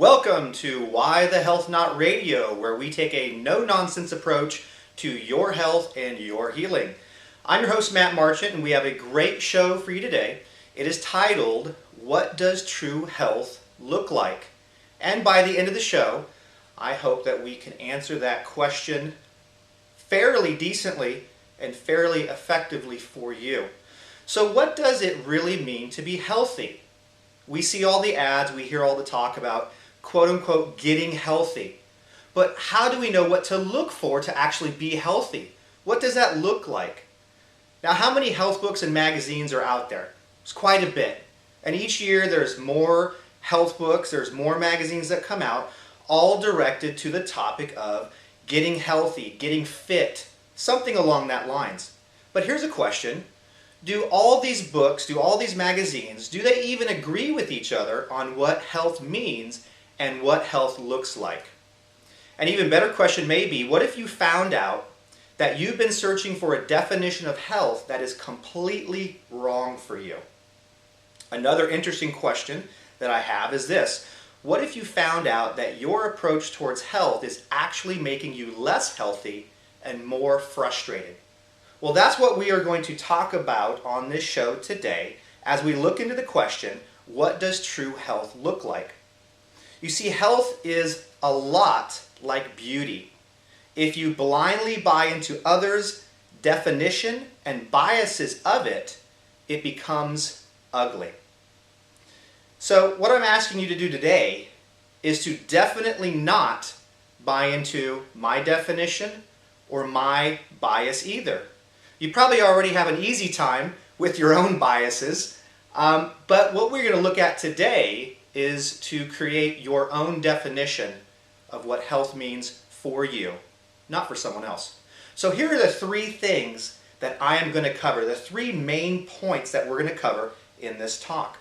Welcome to Why the Health Not Radio, where we take a no-nonsense approach to your health and your healing. I'm your host, Matt Marchant, and we have a great show for you today. It is titled, What Does True Health Look Like? And by the end of the show, I hope that we can answer that question fairly decently and fairly effectively for you. So what does it really mean to be healthy? We see all the ads, we hear all the talk about quote-unquote getting healthy. But how do we know what to look for to actually be healthy? What does that look like? Now, how many health books and magazines are out there? It's quite a bit. And each year there's more health books, there's more magazines that come out, all directed to the topic of getting healthy, getting fit, something along that lines. But here's a question. Do all these books, do all these magazines, do they even agree with each other on what health means and what health looks like? An even better question may be, what if you found out that you've been searching for a definition of health that is completely wrong for you? Another interesting question that I have is this. What if you found out that your approach towards health is actually making you less healthy and more frustrated? Well, that's what we are going to talk about on this show today as we look into the question, what does true health look like? You see, health is a lot like beauty. If you blindly buy into others' definition and biases of it, it becomes ugly. So what I'm asking you to do today is to definitely not buy into my definition or my bias either. You probably already have an easy time with your own biases, but what we're going to look at today is to create your own definition of what health means for you, not for someone else. So here are the three things that I am going to cover, the three main points that we're going to cover in this talk.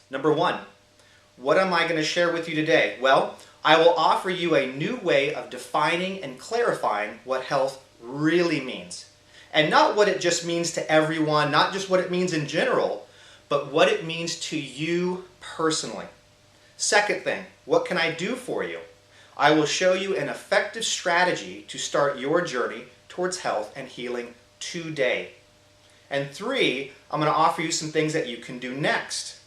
Number one, what am I going to share with you today? Well, I will offer you a new way of defining and clarifying what health really means. And not what it just means to everyone, not just what it means in general, but what it means to you personally. Second thing, what can I do for you? I will show you an effective strategy to start your journey towards health and healing today. And three, I'm going to offer you some things that you can do next.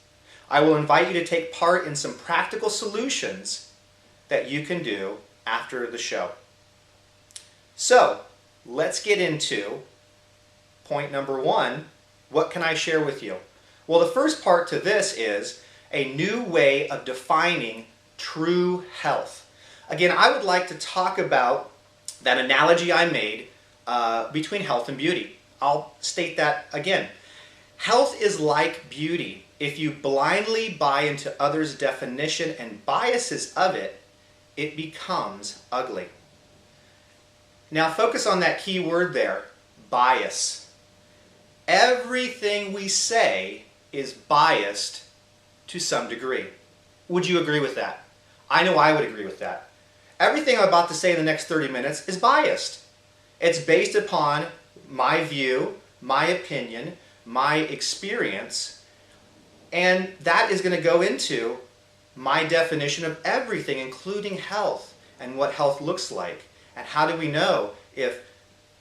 I will invite you to take part in some practical solutions that you can do after the show. So, let's get into point number one. What can I share with you? Well, the first part to this is a new way of defining true health. Again, I would like to talk about that analogy I made between health and beauty. I'll state that again. Health is like beauty. If you blindly buy into others' definition and biases of it, it becomes ugly. Now focus on that key word there, bias. Everything we say is biased to some degree. Would you agree with that? I know I would agree with that. Everything I'm about to say in the next 30 minutes is biased. It's based upon my view, my opinion, my experience, and that is going to go into my definition of everything, including health and what health looks like. And how do we know if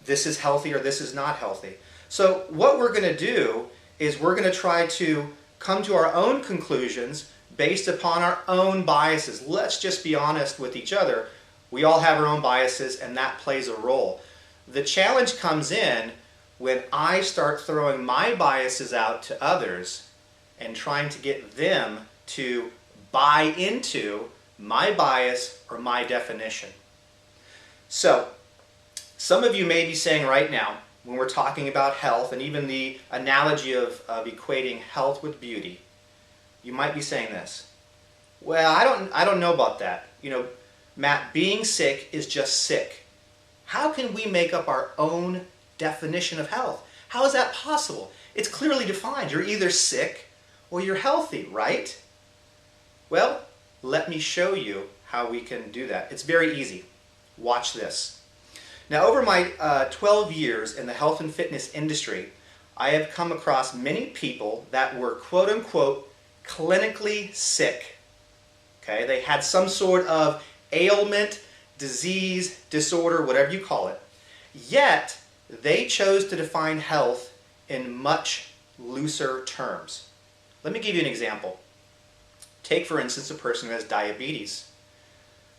this is healthy or this is not healthy? So what we're going to do is we're going to try to come to our own conclusions based upon our own biases. Let's just be honest with each other. We all have our own biases, and that plays a role. The challenge comes in when I start throwing my biases out to others and trying to get them to buy into my bias or my definition. So, some of you may be saying right now, when we're talking about health and even the analogy of equating health with beauty, you might be saying this. Well, I don't know about that. You know, Matt, being sick is just sick. How can we make up our own definition of health? How is that possible? It's clearly defined. You're either sick or you're healthy, right? Well, let me show you how we can do that. It's very easy. Watch this. Now, over my 12 years in the health and fitness industry, I have come across many people that were quote-unquote clinically sick. Okay? They had some sort of ailment, disease, disorder, whatever you call it. Yet, they chose to define health in much looser terms. Let me give you an example. Take, for instance, a person who has diabetes.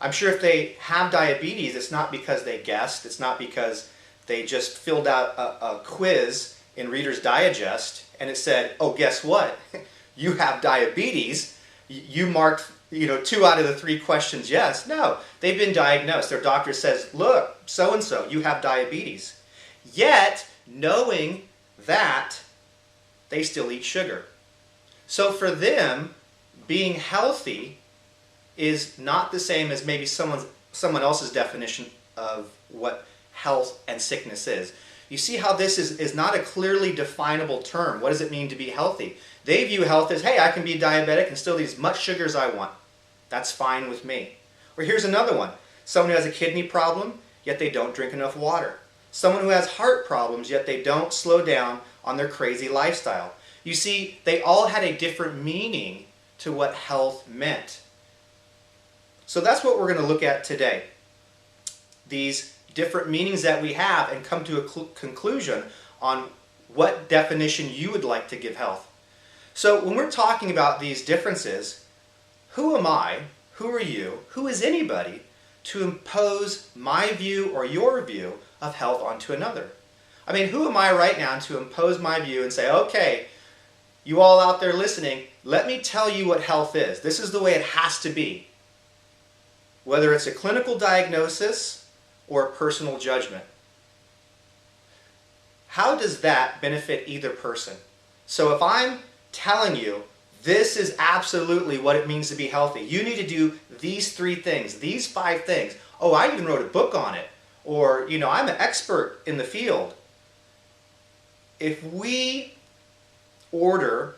I'm sure if they have diabetes, it's not because they guessed, it's not because they just filled out a quiz in Reader's Digest and it said, oh, guess what? You have diabetes. You marked 2 out of the 3 questions yes. No, they've been diagnosed. Their doctor says, look, so-and-so, you have diabetes. Yet, knowing that, they still eat sugar. So for them, being healthy is not the same as maybe someone else's definition of what health and sickness is. You see how this is not a clearly definable term. What does it mean to be healthy? They view health as, hey, I can be diabetic and still eat as much sugar as I want. That's fine with me. Or here's another one. Someone who has a kidney problem, yet they don't drink enough water. Someone who has heart problems, yet they don't slow down on their crazy lifestyle. You see, they all had a different meaning to what health meant. So that's what we're going to look at today. These different meanings that we have and come to a conclusion on what definition you would like to give health. So when we're talking about these differences, who am I, who are you, who is anybody to impose my view or your view of health onto another? I mean, who am I right now to impose my view and say, okay, you all out there listening, let me tell you what health is. This is the way it has to be. Whether it's a clinical diagnosis or a personal judgment. How does that benefit either person? So if I'm telling you this is absolutely what it means to be healthy, you need to do these 3 things, these 5 things. Oh, I even wrote a book on it. Or, I'm an expert in the field. If we order,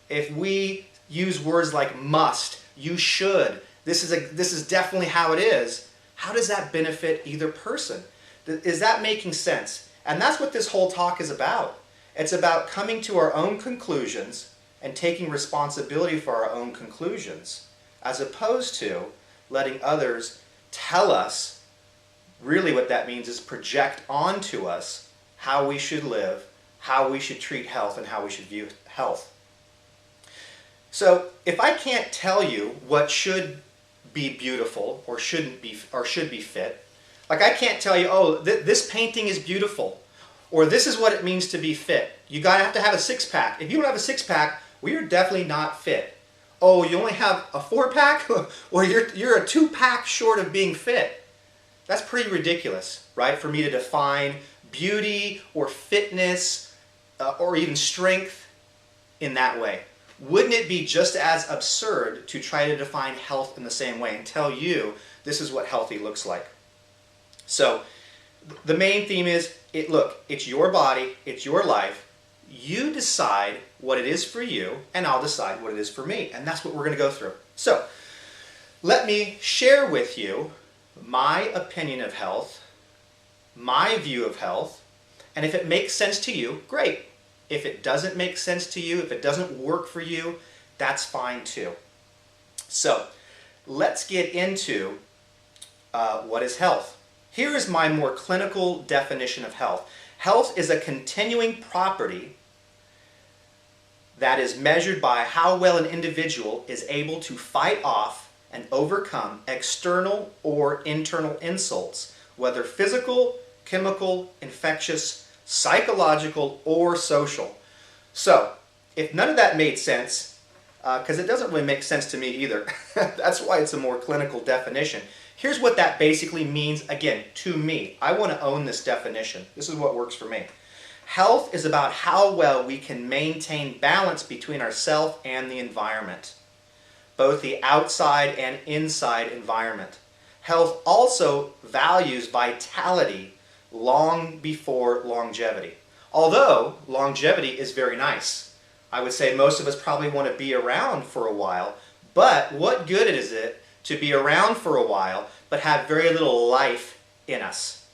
if we use words like must, you should, this is definitely how it is, how does that benefit either person? Is that making sense? And that's what this whole talk is about. It's about coming to our own conclusions and taking responsibility for our own conclusions, as opposed to letting others tell us. Really what that means is project onto us how we should live, how we should treat health, and how we should view health. So if I can't tell you what should be beautiful or should be fit, like I can't tell you, oh, this painting is beautiful, or this is what it means to be fit. You have to have a 6-pack. If you don't have a 6-pack, well, you're definitely not fit. Oh, you only have a 4-pack? Or you're a 2-pack short of being fit. That's pretty ridiculous, right? For me to define beauty or fitness or even strength in that way. Wouldn't it be just as absurd to try to define health in the same way and tell you this is what healthy looks like? So the main theme is, it's your body, it's your life. You decide what it is for you, and I'll decide what it is for me. And that's what we're going to go through. So let me share with you my opinion of health, my view of health, and if it makes sense to you, great. If it doesn't make sense to you, if it doesn't work for you, that's fine too. So let's get into what is health. Here is my more clinical definition of health. Health is a continuing property that is measured by how well an individual is able to fight off and overcome external or internal insults, whether physical, chemical, infectious, psychological, or social. So, if none of that made sense, because it doesn't really make sense to me either, that's why it's a more clinical definition. Here's what that basically means, again, to me. I want to own this definition. This is what works for me. Health is about how well we can maintain balance between ourselves and the environment, both the outside and inside environment. Health also values vitality long before longevity. Although longevity is very nice. I would say most of us probably want to be around for a while, but what good is it to be around for a while but have very little life in us?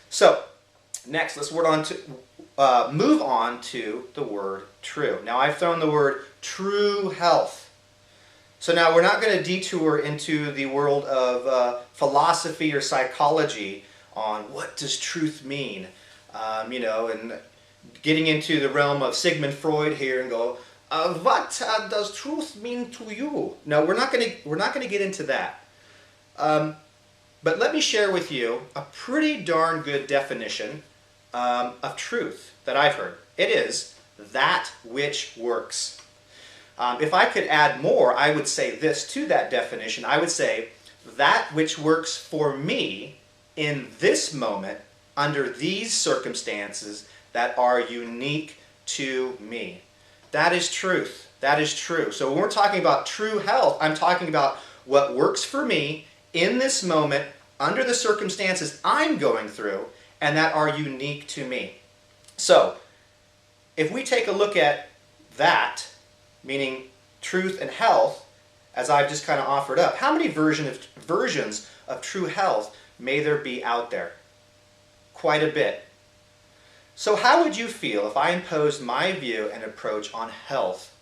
So next, let's move on to the word true. Now I've thrown the word true health. So now we're not going to detour into the world of philosophy or psychology on what does truth mean, and getting into the realm of Sigmund Freud here and go, what does truth mean to you? No, we're not going to get into that. But let me share with you a pretty darn good definition of truth that I've heard. It is that which works. If I could add more, I would say this to that definition. I would say that which works for me in this moment under these circumstances that are unique to me. That is truth. That is true. So when we're talking about true health, I'm talking about what works for me in this moment under the circumstances I'm going through and that are unique to me. So if we take a look at that, meaning truth and health, as I've just kind of offered up, how many versions of true health may there be out there? Quite a bit. So how would you feel if I imposed my view and approach on health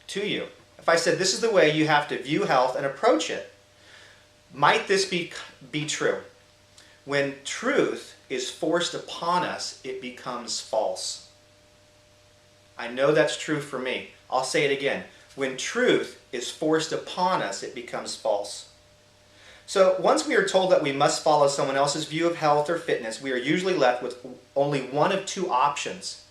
to you? If I said this is the way you have to view health and approach it, might this be true? When truth is forced upon us, it becomes false. I know that's true for me. I'll say it again. When truth is forced upon us, it becomes false. So once we are told that we must follow someone else's view of health or fitness, we are usually left with only one of two options.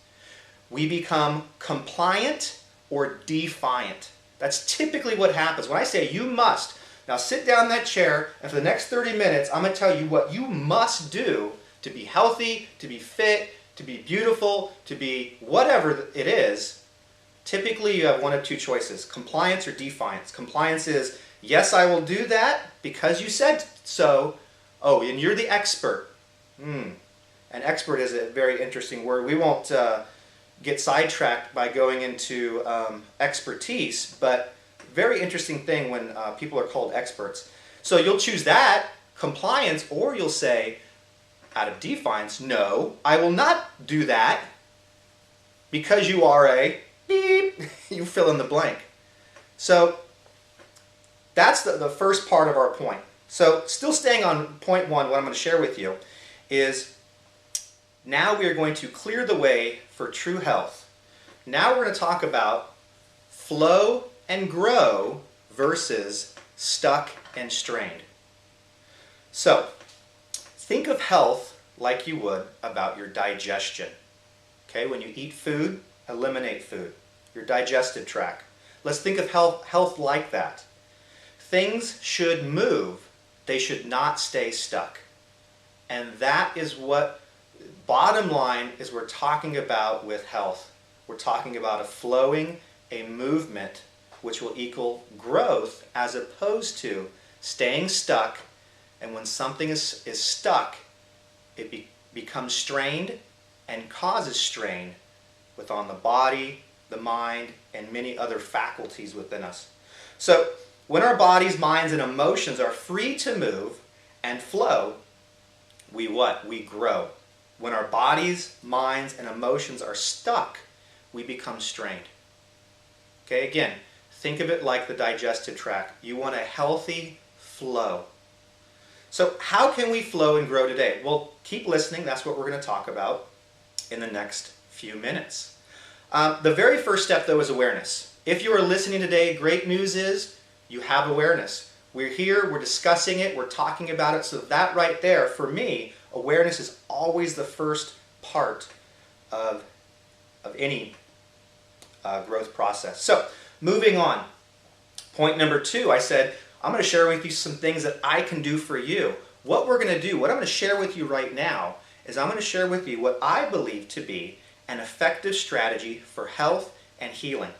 We become compliant or defiant. That's typically what happens. When I say you must, now sit down in that chair and for the next 30 minutes, I'm going to tell you what you must do to be healthy, to be fit, to be beautiful, to be whatever it is. Typically you have one of two choices, compliance or defiance. Compliance is, yes, I will do that because you said so. Oh, and you're the expert. An expert is a very interesting word. We won't get sidetracked by going into expertise, but very interesting thing when people are called experts. So you'll choose that, compliance, or you'll say, out of defiance, no, I will not do that because you are a beep. You fill in the blank. So that's the first part of our point. So still staying on point one, what I'm going to share with you is now we are going to clear the way for true health. Now we're going to talk about flow and grow versus stuck and strained. So think of health like you would about your digestion. Okay, when you eat food, eliminate food. Your digestive tract. Let's think of health like that. Things should move. They should not stay stuck. And that is what, bottom line, is we're talking about with health. We're talking about a flowing, a movement, which will equal growth as opposed to staying stuck. And when something is stuck, it becomes strained and causes strain within the body, the mind, and many other faculties within us. So when our bodies, minds, and emotions are free to move and flow, we what? We grow. When our bodies, minds, and emotions are stuck, we become strained. Okay, again, think of it like the digestive tract. You want a healthy flow. So how can we flow and grow today? Well, keep listening. That's what we're going to talk about in the next few minutes. The very first step, though, is awareness. If you are listening today, great news is you have awareness. We're here, we're discussing it, we're talking about it. So that right there, for me, awareness is always the first part of any growth process. So moving on. Point number 2, I said, I'm going to share with you some things that I can do for you. What we're going to do, what I'm going to share with you right now, is I'm going to share with you what I believe to be an effective strategy for health and healing.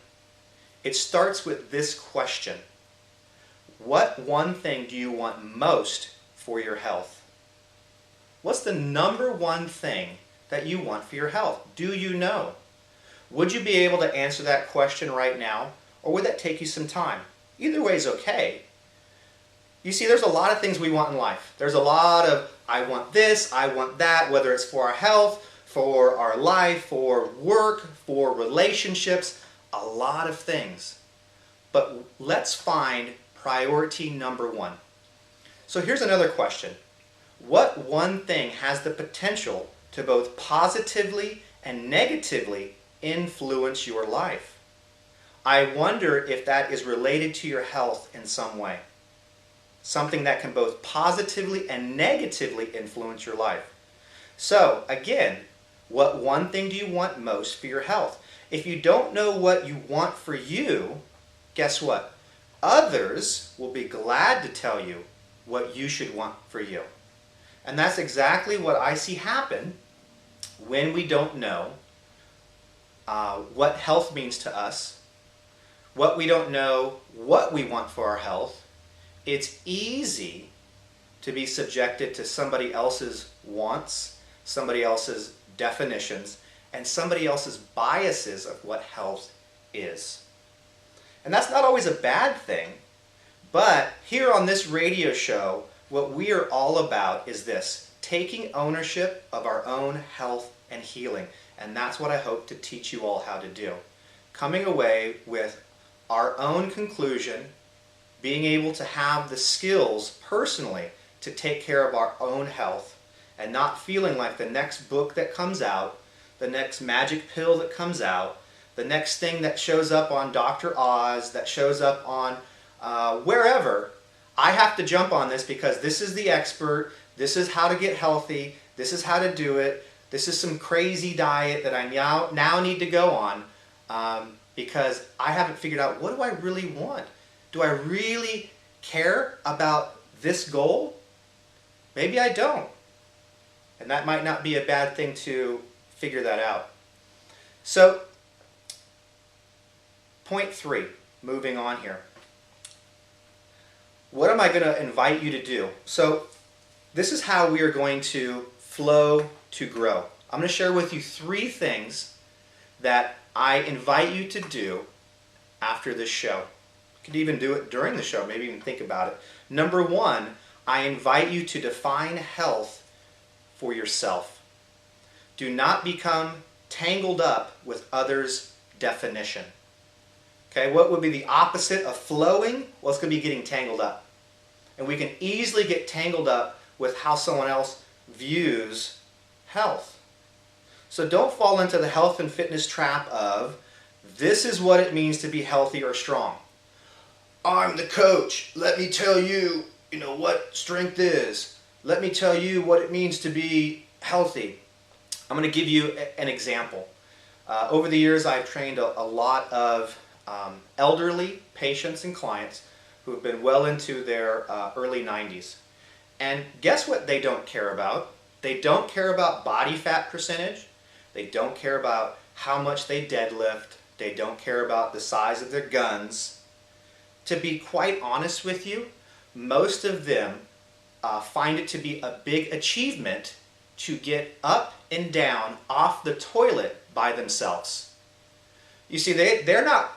It starts with this question. What one thing do you want most for your health? What's the number one thing that you want for your health? Do you know? Would you be able to answer that question right now, or would that take you some time? Either way is okay. You see, there's a lot of things we want in life. There's a lot of, I want this, I want that, whether it's for our health, for our life, for work, for relationships, a lot of things. but let's find priority number one. So here's another question. What one thing has the potential to both positively and negatively influence your life? I wonder if that is related to your health in some way. Something that can both positively and negatively influence your life. So again, what one thing do you want most for your health? If you don't know what you want for you, guess what? Others will be glad to tell you what you should want for you. And that's exactly what I see happen when we don't know what health means to us, what we don't know what we want for our health. It's easy to be subjected to somebody else's wants, somebody else's definitions, and somebody else's biases of what health is. And that's not always a bad thing, but here on this radio show, what we are all about is this, taking ownership of our own health and healing. And that's what I hope to teach you all how to do. Coming away with our own conclusion, being able to have the skills personally to take care of our own health, and not feeling like the next book that comes out, the next magic pill that comes out, the next thing that shows up on Dr. Oz, that shows up on wherever, I have to jump on this because this is the expert, this is how to get healthy, this is how to do it, this is some crazy diet that I now need to go on because I haven't figured out what do I really want. Do I really care about this goal? Maybe I don't. And that might not be a bad thing to figure that out. So, point 3, moving on here. What am I going to invite you to do? So, this is how we are going to flow to grow. I'm going to share with you 3 things that I invite you to do after this show. You could even do it during the show, maybe even think about it. Number 1, I invite you to define health for yourself. Do not become tangled up with others' definition. Okay, what would be the opposite of flowing? Well, it's going to be getting tangled up. And we can easily get tangled up with how someone else views health. So don't fall into the health and fitness trap of, this is what it means to be healthy or strong. I'm the coach. Let me tell you, what strength is. Let me tell you what it means to be healthy. I'm going to give you an example. Over the years, I've trained a lot of elderly patients and clients who have been well into their early 90s. And guess what they don't care about? They don't care about body fat percentage. They don't care about how much they deadlift. They don't care about the size of their guns. To be quite honest with you, most of them find it to be a big achievement to get up and down off the toilet by themselves. You see, they're not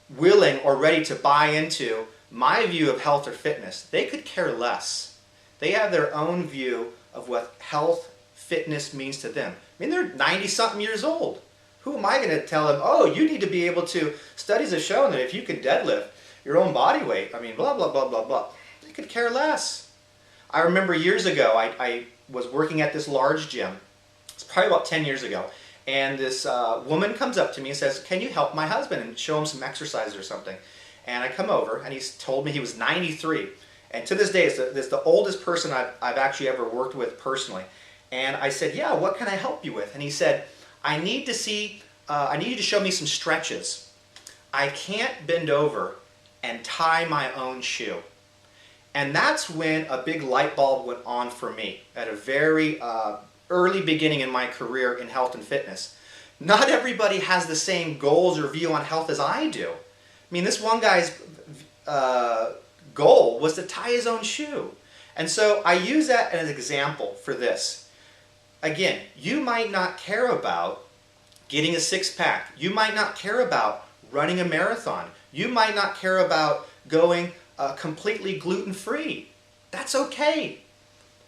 willing or ready to buy into my view of health or fitness. They could care less. They have their own view of what health, fitness means to them. I mean, they're 90-something years old. Who am I going to tell them, oh, you need to be able to, studies have shown that if you can deadlift your own body weight, blah, blah, blah, blah, blah. They could care less. I remember years ago, I was working at this large gym. It's probably about 10 years ago. And this woman comes up to me and says, can you help my husband and show him some exercises or something? And I come over, and he's told me he was 93. And to this day, it's the oldest person I've actually ever worked with personally. And I said, yeah, what can I help you with? And he said, I need you to show me some stretches. I can't bend over and tie my own shoe. And that's when a big light bulb went on for me at a very early beginning in my career in health and fitness. Not everybody has the same goals or view on health as I do. I mean, this one guy's goal was to tie his own shoe. And so I use that as an example for this. Again, you might not care about getting a six-pack. You might not care about running a marathon. You might not care about going completely gluten-free. That's okay.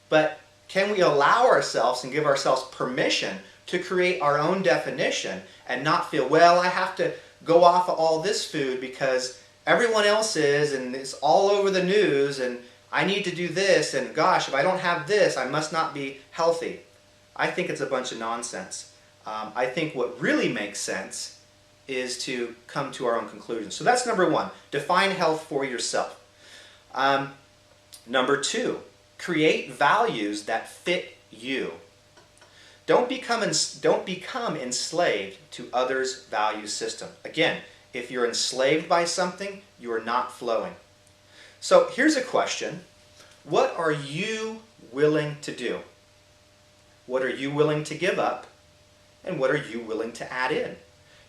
But can we allow ourselves and give ourselves permission to create our own definition and not feel, well, I have to go off of all this food because everyone else is, and it's all over the news, and I need to do this, and gosh, if I don't have this, I must not be healthy. I think it's a bunch of nonsense. I think what really makes sense is to come to our own conclusions. So that's number one, define health for yourself. Number two, create values that fit you. Don't become enslaved to others' value system. Again, if you're enslaved by something, you are not flowing. So here's a question. What are you willing to do? What are you willing to give up? And what are you willing to add in?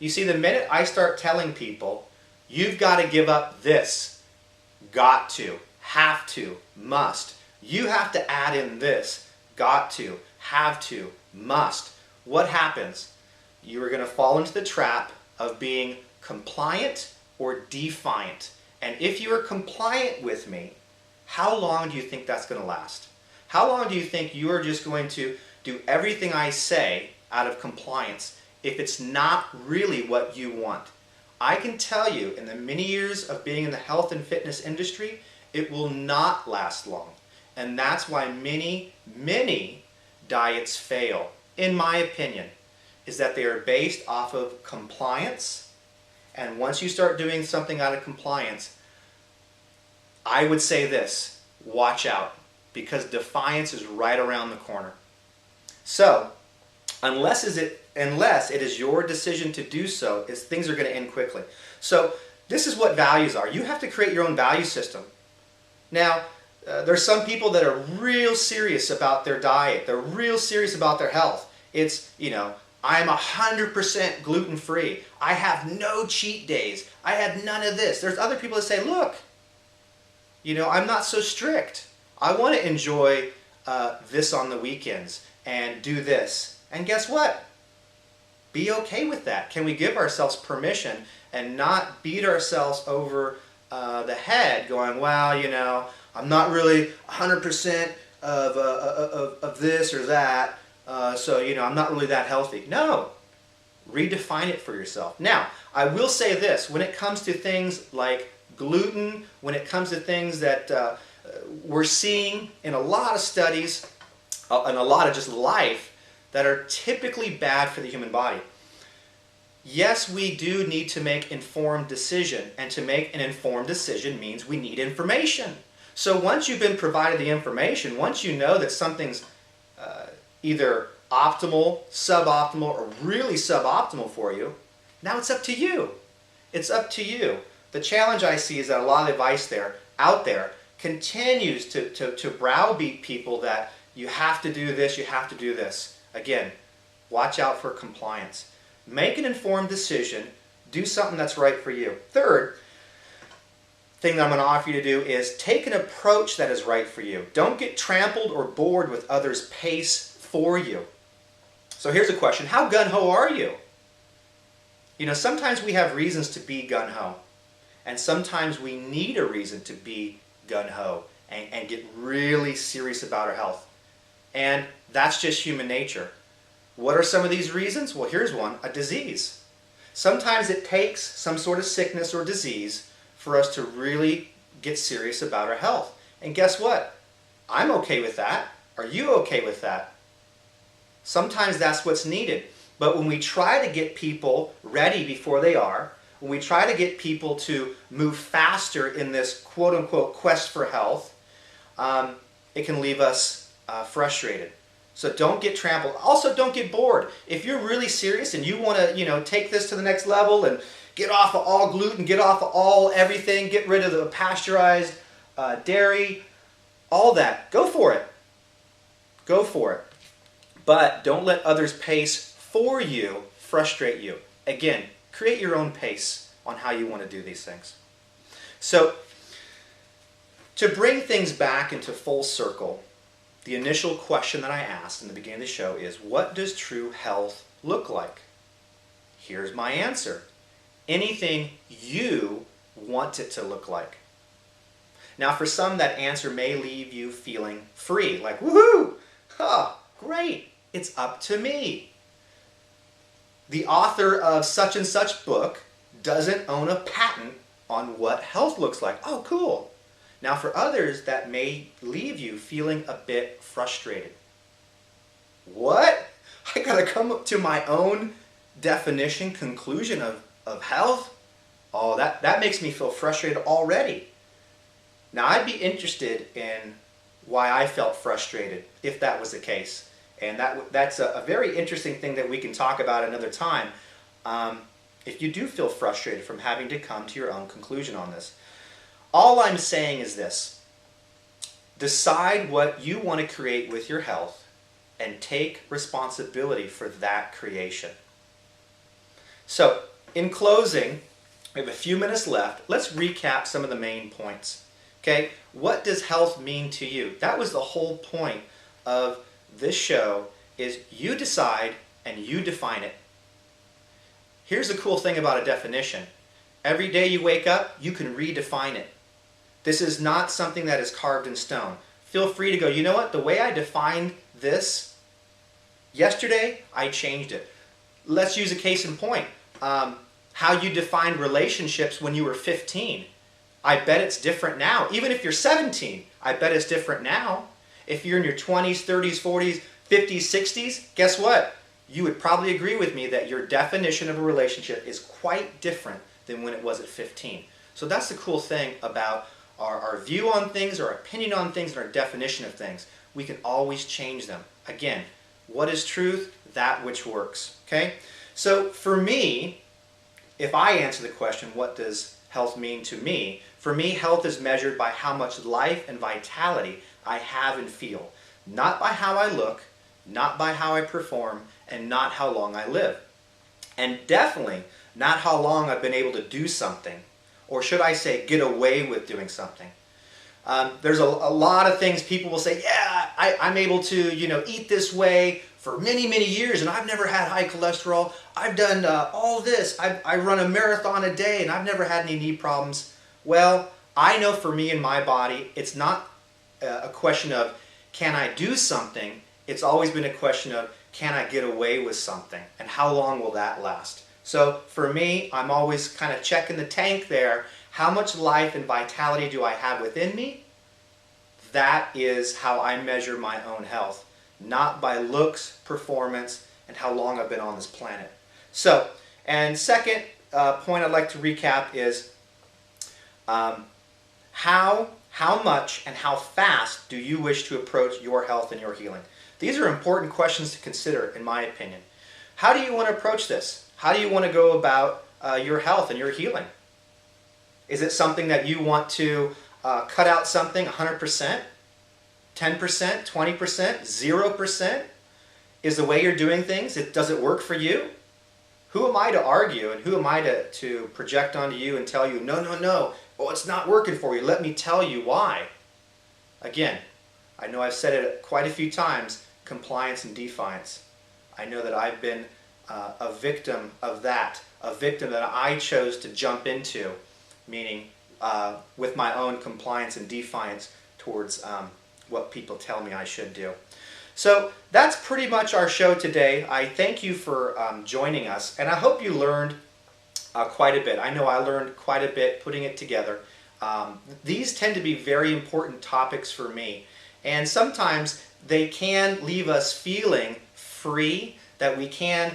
You see, the minute I start telling people, you've got to give up this, got to, have to, must. You have to add in this, got to, have to, must. What happens? You are going to fall into the trap of being compliant or defiant. And if you are compliant with me, how long do you think that's going to last? How long do you think you are just going to do everything I say out of compliance if it's not really what you want? I can tell you, in the many years of being in the health and fitness industry, it will not last long. And that's why many diets fail, in my opinion, is that they are based off of compliance. And once you start doing something out of compliance, I would say this, watch out, because defiance is right around the corner. So, unless it is your decision to do so, things are going to end quickly. So, this is what values are. You have to create your own value system. Now, there's some people that are real serious about their diet. They're real serious about their health. It's, I'm 100% gluten-free. I have no cheat days. I have none of this. There's other people that say, look, I'm not so strict. I want to enjoy this on the weekends and do this. And guess what? Be okay with that. Can we give ourselves permission and not beat ourselves over the head going, well, I'm not really 100% of this or that, so, I'm not really that healthy. No. Redefine it for yourself. Now, I will say this. When it comes to things like gluten, when it comes to things that we're seeing in a lot of studies, and a lot of just life, that are typically bad for the human body. Yes, we do need to make informed decision, and to make an informed decision means we need information. So once you've been provided the information, once you know that something's either optimal, suboptimal, or really suboptimal for you, now it's up to you. It's up to you. The challenge I see is that a lot of advice out there continues to browbeat people that you have to do this, you have to do this. Again, watch out for compliance. Make an informed decision. Do something that's right for you. Third thing that I'm going to offer you to do is take an approach that is right for you. Don't get trampled or bored with others' pace for you. So here's a question. How gung-ho are you? Sometimes we have reasons to be gung-ho. And sometimes we need a reason to be gung-ho and get really serious about our health. And that's just human nature. What are some of these reasons? Well, here's one, a disease. Sometimes it takes some sort of sickness or disease for us to really get serious about our health. And guess what? I'm okay with that. Are you okay with that? Sometimes that's what's needed. But when we try to get people ready before they are, when we try to get people to move faster in this quote-unquote quest for health, it can leave us frustrated. So don't get trampled. Also, don't get bored. If you're really serious and you want to, take this to the next level and get off of all gluten, get off of all everything, get rid of the pasteurized dairy, all that, go for it. Go for it. But don't let others' pace for you frustrate you. Again, create your own pace on how you want to do these things. So, to bring things back into full circle, the initial question that I asked in the beginning of the show is, what does true health look like? Here's my answer. Anything you want it to look like. Now, for some, that answer may leave you feeling free, like, woohoo! Oh, great! It's up to me. The author of such and such book doesn't own a patent on what health looks like. Oh, cool. Now for others, that may leave you feeling a bit frustrated. What? I gotta come up to my own definition, conclusion of health? Oh, that makes me feel frustrated already. Now I'd be interested in why I felt frustrated, if that was the case. And that's a very interesting thing that we can talk about another time. If you do feel frustrated from having to come to your own conclusion on this. All I'm saying is this: decide what you want to create with your health and take responsibility for that creation. So, in closing, we have a few minutes left. Let's recap some of the main points. Okay, what does health mean to you? That was the whole point of this show, is you decide and you define it. Here's the cool thing about a definition. Every day you wake up, you can redefine it. This is not something that is carved in stone. Feel free to go, you know what, the way I defined this yesterday, I changed it. Let's use a case in point. How you defined relationships when you were 15. I bet it's different now. Even if you're 17, I bet it's different now. If you're in your 20s, 30s, 40s, 50s, 60s, guess what? You would probably agree with me that your definition of a relationship is quite different than when it was at 15. So that's the cool thing about our view on things, our opinion on things, and our definition of things. We can always change them. Again, what is truth? That which works. Okay? So for me, if I answer the question, what does health mean to me? For me, health is measured by how much life and vitality I have and feel. Not by how I look, not by how I perform, and not how long I live. And definitely not how long I've been able to do something, or should I say get away with doing something. There's a lot of things people will say, yeah, I'm able to eat this way for many, many years and I've never had high cholesterol. I've done all this. I run a marathon a day and I've never had any knee problems. Well, I know for me and my body, it's not a question of can I do something? It's always been a question of can I get away with something and how long will that last? So for me, I'm always kind of checking the tank there. How much life and vitality do I have within me? That is how I measure my own health, not by looks, performance, and how long I've been on this planet. So, and second point I'd like to recap is how much and how fast do you wish to approach your health and your healing? These are important questions to consider, in my opinion. How do you want to approach this? How do you want to go about your health and your healing? Is it something that you want to cut out something 100%, 10%, 20%, 0%? Is the way you're doing things, does it work for you? Who am I to argue and who am I to project onto you and tell you, no, well, it's not working for you. Let me tell you why. Again, I know I've said it quite a few times, compliance and defiance. I know that I've been a victim of that, a victim that I chose to jump into, meaning with my own compliance and defiance towards what people tell me I should do. So that's pretty much our show today. I thank you for joining us, and I hope you learned quite a bit. I know I learned quite a bit putting it together. These tend to be very important topics for me, and sometimes they can leave us feeling free, that we can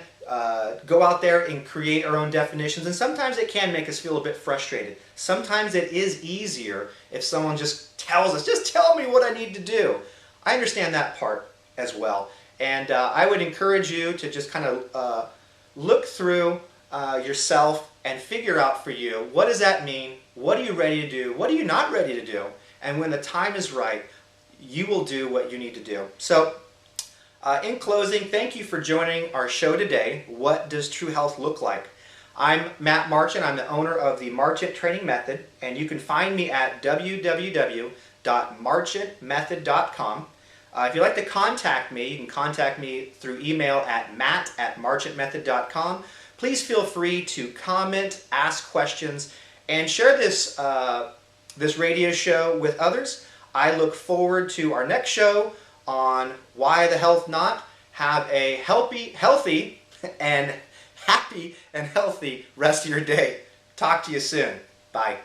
go out there and create our own definitions, and sometimes it can make us feel a bit frustrated. Sometimes it is easier if someone just tells us, just tell me what I need to do. I understand that part as well, and I would encourage you to just kind of look through yourself and figure out for you, what does that mean? What are you ready to do? What are you not ready to do? And when the time is right, you will do what you need to do. So in closing, thank you for joining our show today. What does true health look like? I'm Matt Marchant. I'm the owner of the Marchant Training Method, and you can find me at www.marchantmethod.com. If you'd like to contact me, you can contact me through email at matt@marchantmethod.com. Please feel free to comment, ask questions, and share this radio show with others. I look forward to our next show on Why the Health Not. Have a healthy and happy and healthy rest of your day. Talk to you soon. Bye.